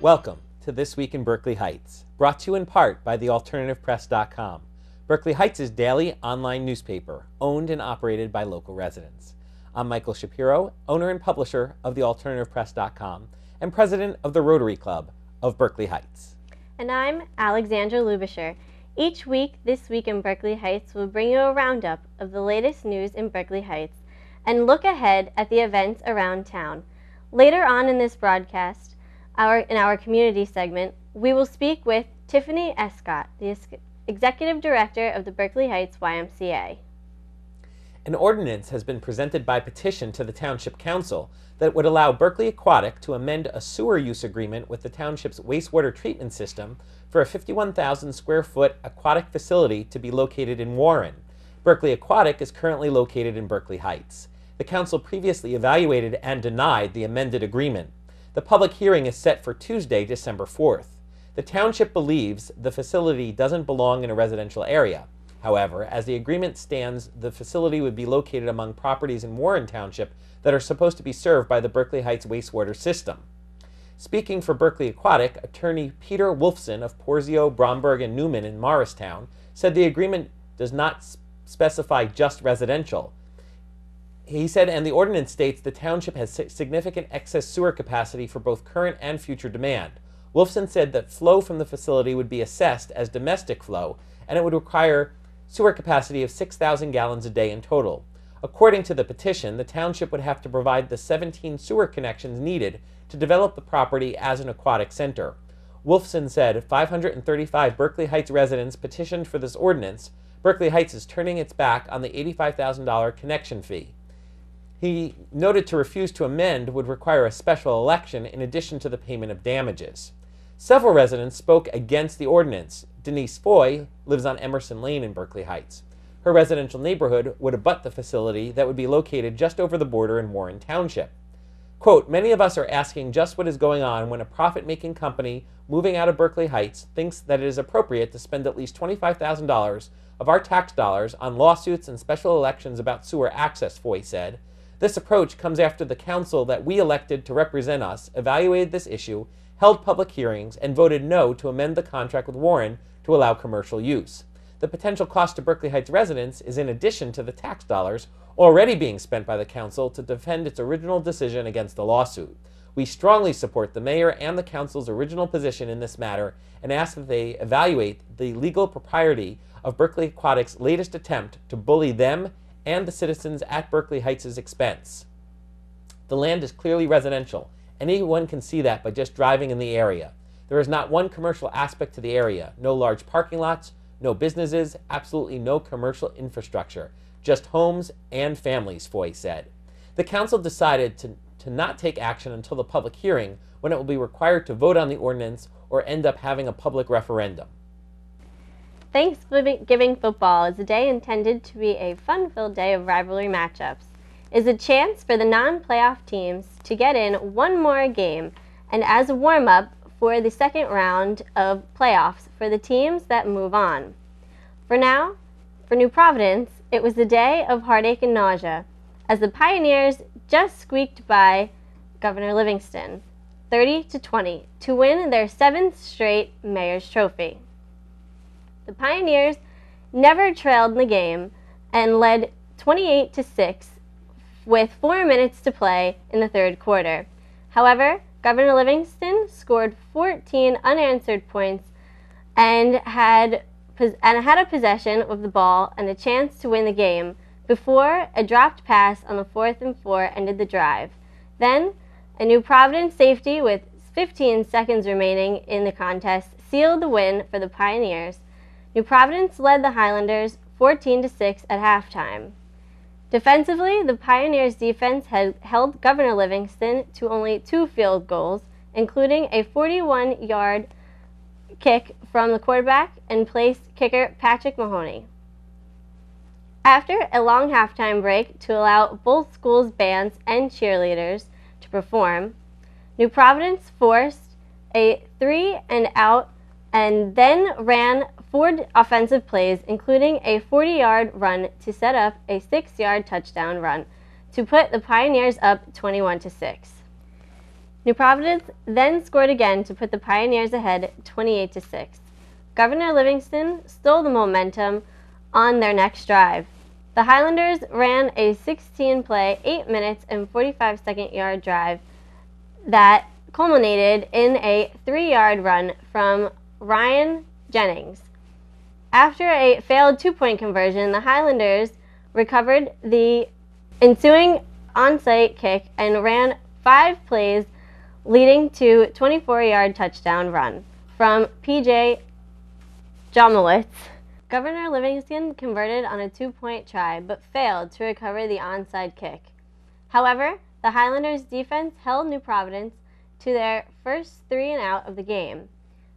Welcome to This Week in Berkeley Heights, brought to you in part by thealternativepress.com, Berkeley Heights' daily online newspaper, owned and operated by local residents. I'm Michael Shapiro, owner and publisher of thealternativepress.com and president of the Rotary Club of Berkeley Heights. And I'm Alexandra Lubisher. Each week, This Week in Berkeley Heights will bring you a roundup of the latest news in Berkeley Heights and look ahead at the events around town. Later on in this broadcast, in our community segment, we will speak with Tiffany Escott, the Executive Director of the Berkeley Heights YMCA. An ordinance has been presented by petition to the Township Council that would allow Berkeley Aquatic to amend a sewer use agreement with the township's wastewater treatment system for a 51,000 square foot aquatic facility to be located in Warren. Berkeley Aquatic is currently located in Berkeley Heights. The council previously evaluated and denied the amended agreement. The public hearing is set for Tuesday, December 4th. The township believes the facility doesn't belong in a residential area. However, as the agreement stands, the facility would be located among properties in Warren Township that are supposed to be served by the Berkeley Heights wastewater system. Speaking for Berkeley Aquatic, attorney Peter Wolfson of Porzio, Bromberg, and Newman in Morristown said the agreement does not specify just residential. He said, and the ordinance states the township has significant excess sewer capacity for both current and future demand. Wolfson said that flow from the facility would be assessed as domestic flow, and it would require sewer capacity of 6,000 gallons a day in total. According to the petition, the township would have to provide the 17 sewer connections needed to develop the property as an aquatic center. Wolfson said 535 Berkeley Heights residents petitioned for this ordinance. Berkeley Heights is turning its back on the $85,000 connection fee. He noted to refuse to amend would require a special election in addition to the payment of damages. Several residents spoke against the ordinance. Denise Foy lives on Emerson Lane in Berkeley Heights. Her residential neighborhood would abut the facility that would be located just over the border in Warren Township. Quote, many of us are asking just what is going on when a profit-making company moving out of Berkeley Heights thinks that it is appropriate to spend at least $25,000 of our tax dollars on lawsuits and special elections about sewer access, Foy said. This approach comes after the council that we elected to represent us evaluated this issue, held public hearings, and voted no to amend the contract with Warren to allow commercial use. The potential cost to Berkeley Heights residents is in addition to the tax dollars already being spent by the council to defend its original decision against the lawsuit. We strongly support the mayor and the council's original position in this matter and ask that they evaluate the legal propriety of Berkeley Aquatics' latest attempt to bully them and the citizens at Berkeley Heights' expense. The land is clearly residential. Anyone can see that by just driving in the area. There is not one commercial aspect to the area. No large parking lots, no businesses, absolutely no commercial infrastructure. Just homes and families, Foy said. The council decided to not take action until the public hearing, when it will be required to vote on the ordinance or end up having a public referendum. Thanksgiving football is a day intended to be a fun-filled day of rivalry matchups. It is a chance for the non-playoff teams to get in one more game, and as a warm-up for the second round of playoffs for the teams that move on. For now, for New Providence, it was a day of heartache and nausea, as the Pioneers just squeaked by Gov Livingston 30-20 to win their 7th straight Mayor's Trophy. The Pioneers never trailed in the game and led 28-6 with 4 minutes to play in the third quarter. However, Gov Livingston scored 14 unanswered points and had a possession of the ball and a chance to win the game before a dropped pass on the 4th and 4 ended the drive. Then, a New Providence safety with 15 seconds remaining in the contest sealed the win for the Pioneers. New Providence led the Highlanders 14-6 at halftime. Defensively, the Pioneers' defense had held Gov Livingston to only 2 field goals, including a 41-yard kick from the quarterback and placed kicker Patrick Mahoney. After a long halftime break to allow both schools' bands and cheerleaders to perform, New Providence forced a 3-and-out and then ran 4 offensive plays, including a 40-yard run to set up a 6-yard touchdown run to put the Pioneers up 21-6. New Providence then scored again to put the Pioneers ahead 28-6. Governor Livingston stole the momentum on their next drive. The Highlanders ran a 16-play, 8 minutes and 45-second yard drive that culminated in a 3-yard run from Ryan Jennings. After a failed 2-point conversion, the Highlanders recovered the ensuing onside kick and ran 5 plays, leading to a 24-yard touchdown run from P.J. Jomowitz. Governor Livingston converted on a 2-point try, but failed to recover the onside kick. However, the Highlanders' defense held New Providence to their first 3 and out of the game.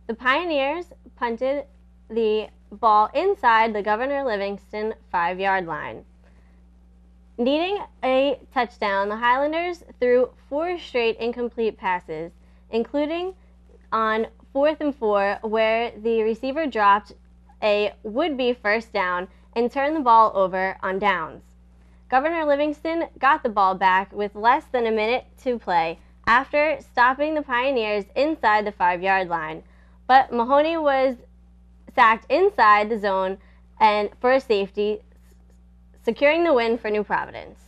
The Pioneers punted the ball inside the Governor Livingston 5-yard line. Needing a touchdown, the Highlanders threw 4 straight incomplete passes, including on 4th and 4, where the receiver dropped a would-be first down and turned the ball over on downs. Governor Livingston got the ball back with less than a minute to play after stopping the Pioneers inside the 5-yard line, but Mahoney was sacked inside the zone and for a safety, securing the win for New Providence.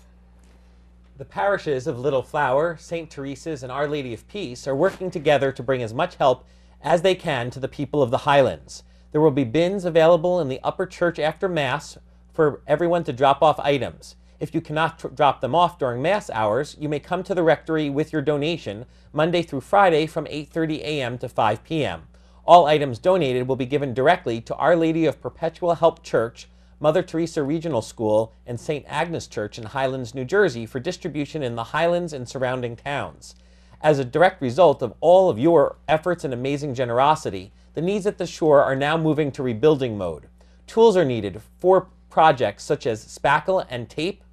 The parishes of Little Flower, St. Teresa's, and Our Lady of Peace are working together to bring as much help as they can to the people of the Highlands. There will be bins available in the upper church after Mass for everyone to drop off items. If you cannot drop them off during Mass hours, you may come to the rectory with your donation Monday through Friday from 8:30 a.m. to 5 p.m. All items donated will be given directly to Our Lady of Perpetual Help Church, Mother Teresa Regional School, and St. Agnes Church in Highlands, New Jersey for distribution in the Highlands and surrounding towns. As a direct result of all of your efforts and amazing generosity, the needs at the shore are now moving to rebuilding mode. Tools are needed for projects such as spackle and tape,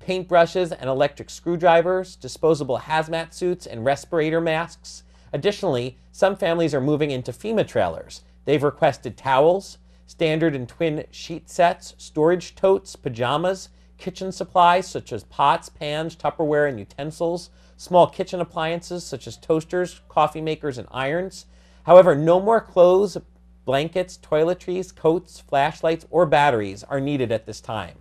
paintbrushes and electric screwdrivers, disposable hazmat suits, and respirator masks. Additionally, some families are moving into FEMA trailers. They've requested towels, standard and twin sheet sets, storage totes, pajamas, kitchen supplies such as pots, pans, Tupperware, and utensils, small kitchen appliances such as toasters, coffee makers, and irons. However, no more clothes, blankets, toiletries, coats, flashlights, or batteries are needed at this time.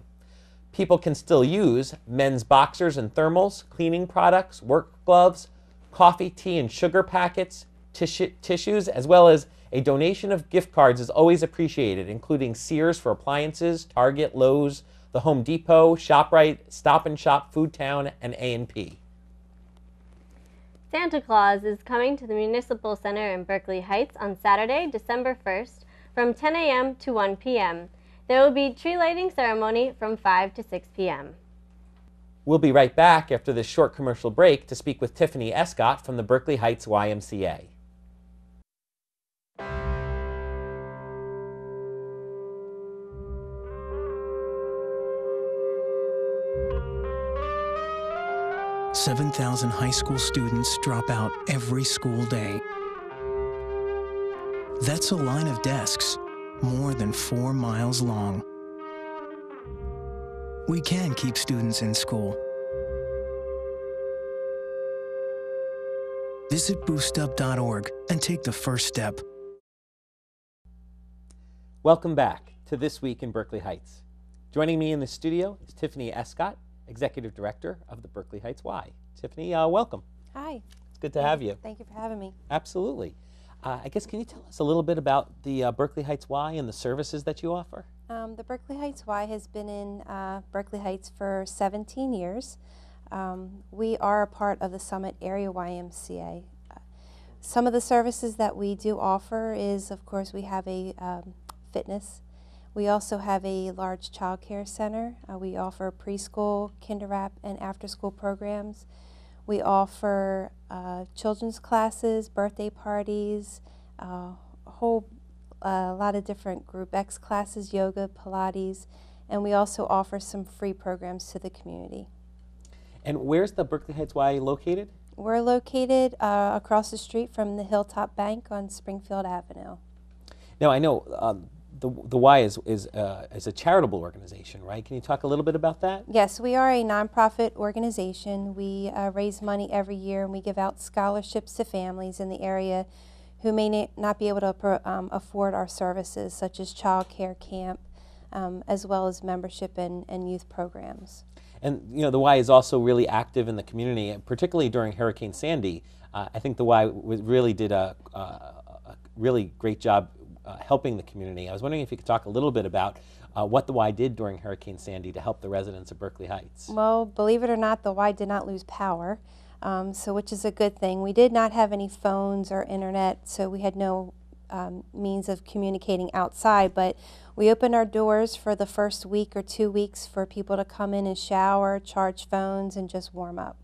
People can still use men's boxers and thermals, cleaning products, work gloves, coffee, tea, and sugar packets, tissues, as well as a donation of gift cards is always appreciated, including Sears for appliances, Target, Lowe's, the Home Depot, ShopRite, Stop and Shop, Foodtown, and A&P. Santa Claus is coming to the Municipal Center in Berkeley Heights on Saturday, December 1st from 10 a.m. to 1 p.m. There will be tree lighting ceremony from 5 to 6 p.m. We'll be right back after this short commercial break to speak with Tiffany Escott from the Berkeley Heights YMCA. "7,000 high school students drop out every school day. That's a line of desks more than 4 miles long. We can keep students in school. Visit boostup.org and take the first step." Welcome back to This Week in Berkeley Heights. Joining me in the studio is Tiffany Escott, Executive Director of the Berkeley Heights Y. Tiffany, welcome. Hi. It's good to have you. Thank you for having me. Absolutely. I guess, can you tell us a little bit about the Berkeley Heights Y and the services that you offer? The Berkeley Heights Y has been in Berkeley Heights for 17 years. We are a part of the Summit Area YMCA. Some of the services that we do offer is, of course, we have a fitness. We also have a large child care center. We offer preschool, kindergarten, and after-school programs. We offer children's classes, birthday parties, a lot of different Group X classes, yoga, Pilates, and we also offer some free programs to the community. And where's the Berkeley Heights Y located? We're located across the street from the Hilltop Bank on Springfield Avenue. Now, I know the Y is a charitable organization, right? Can you talk a little bit about that? Yes, we are a nonprofit organization. We raise money every year, and we give out scholarships to families in the area who may not be able to afford our services, such as child care camp, as well as membership and youth programs. And you know, the Y is also really active in the community, particularly during Hurricane Sandy. I think the Y really did a really great job helping the community. I was wondering if you could talk a little bit about what the Y did during Hurricane Sandy to help the residents of Berkeley Heights. Well, believe it or not, the Y did not lose power, which is a good thing. We did not have any phones or internet, so we had no means of communicating outside, but we opened our doors for the first week or 2 weeks for people to come in and shower, charge phones, and just warm up.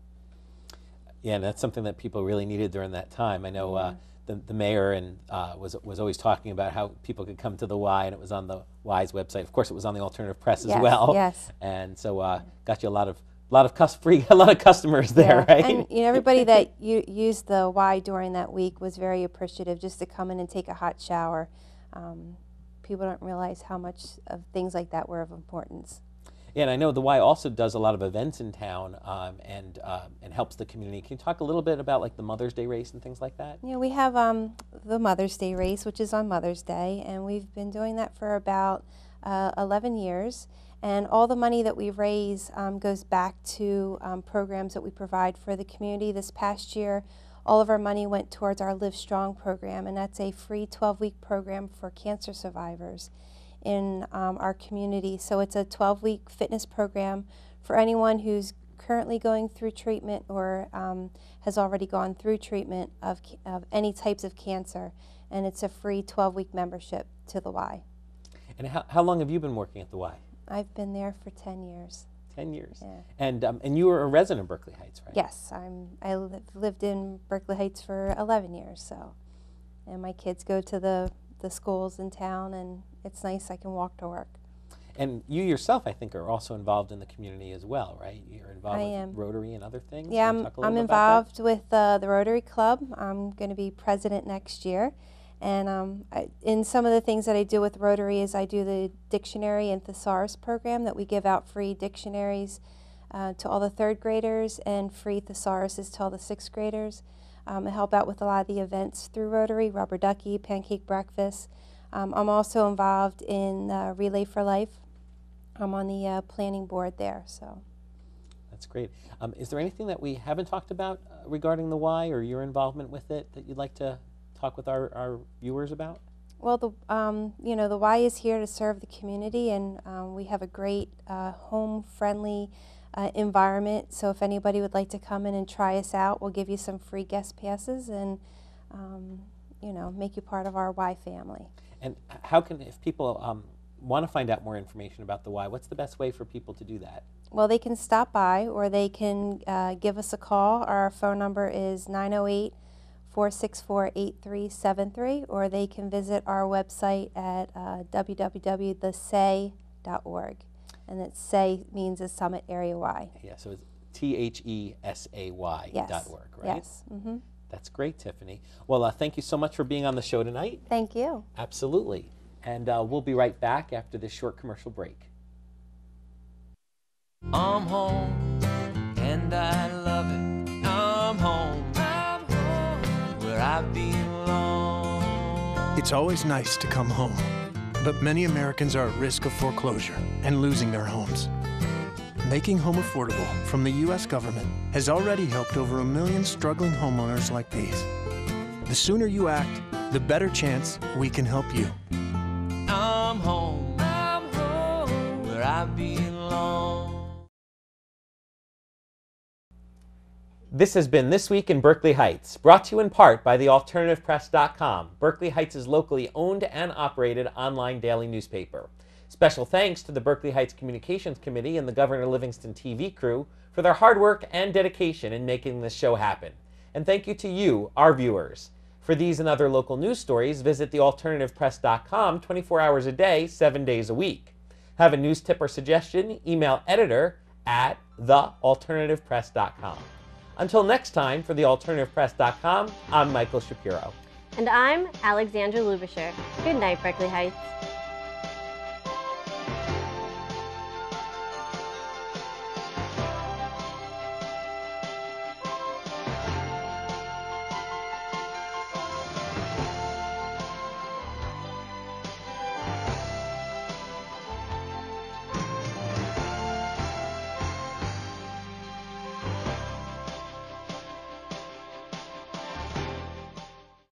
Yeah, and that's something that people really needed during that time. I know the mayor was always talking about how people could come to the Y, and it was on the Y's website. Of course, it was on the Alternative Press as well. Yes. And so got you a lot of customers there, right? And you know, everybody that used the Y during that week was very appreciative just to come in and take a hot shower. People don't realize how much of things like that were of importance. Yeah, and I know the Y also does a lot of events in town and helps the community. Can you talk a little bit about like the Mother's Day race and things like that? Yeah, we have the Mother's Day race, which is on Mother's Day, and we've been doing that for about 11 years. And all the money that we raise goes back to programs that we provide for the community. This past year, all of our money went towards our Live Strong program, and that's a free 12-week program for cancer survivors in our community. So it's a 12-week fitness program for anyone who's currently going through treatment or has already gone through treatment of any types of cancer, and it's a free 12-week membership to the Y. And how long have you been working at the Y? I've been there for 10 years. 10 years. Yeah. And you were a resident of Berkeley Heights, right? Yes, I lived in Berkeley Heights for 11 years. So, and my kids go to the schools in town, and it's nice. I can walk to work. And you yourself, I think, are also involved in the community as well, right? You're involved I am. with Rotary and other things. Yeah, Can you talk a little I'm bit about involved with the Rotary Club. I'm going to be president next year. And in some of the things that I do with Rotary is I do the dictionary and thesaurus program that we give out free dictionaries to all the 3rd graders and free thesauruses to all the 6th graders. I help out with a lot of the events through Rotary, Rubber Ducky, Pancake Breakfast. I'm also involved in Relay for Life. I'm on the planning board there. So that's great. Is there anything that we haven't talked about regarding the Y or your involvement with it that you'd like to talk with our viewers about? Well, the Y is here to serve the community, and we have a great home-friendly environment. So if anybody would like to come in and try us out, we'll give you some free guest passes and make you part of our Y family. And how can, if people want to find out more information about the Y, what's the best way for people to do that? Well, they can stop by, or they can give us a call. Our phone number is 908-464-8373, or they can visit our website at www.thesay.org. And that SAY means the Summit Area Y. Yeah, so it's THESAY.org, right? Yes. Mm-hmm. That's great, Tiffany. Well, thank you so much for being on the show tonight. Thank you. Absolutely. And we'll be right back after this short commercial break. I'm home, and I love it. I'm home, where I belong. It's always nice to come home, but many Americans are at risk of foreclosure and losing their homes. Making home affordable from the U.S. government has already helped over 1 million struggling homeowners like these. The sooner you act, the better chance we can help you. I'm home, where I belong. This has been This Week in Berkeley Heights, brought to you in part by thealternativepress.com, Berkeley Heights' locally owned and operated online daily newspaper. Special thanks to the Berkeley Heights Communications Committee and the Gov Livingston TV crew for their hard work and dedication in making this show happen. And thank you to you, our viewers. For these and other local news stories, visit thealternativepress.com 24 hours a day, 7 days a week. Have a news tip or suggestion? Email editor@thealternativepress.com. Until next time, for thealternativepress.com, I'm Michael Shapiro. And I'm Alexandra Lubisher. Good night, Berkeley Heights.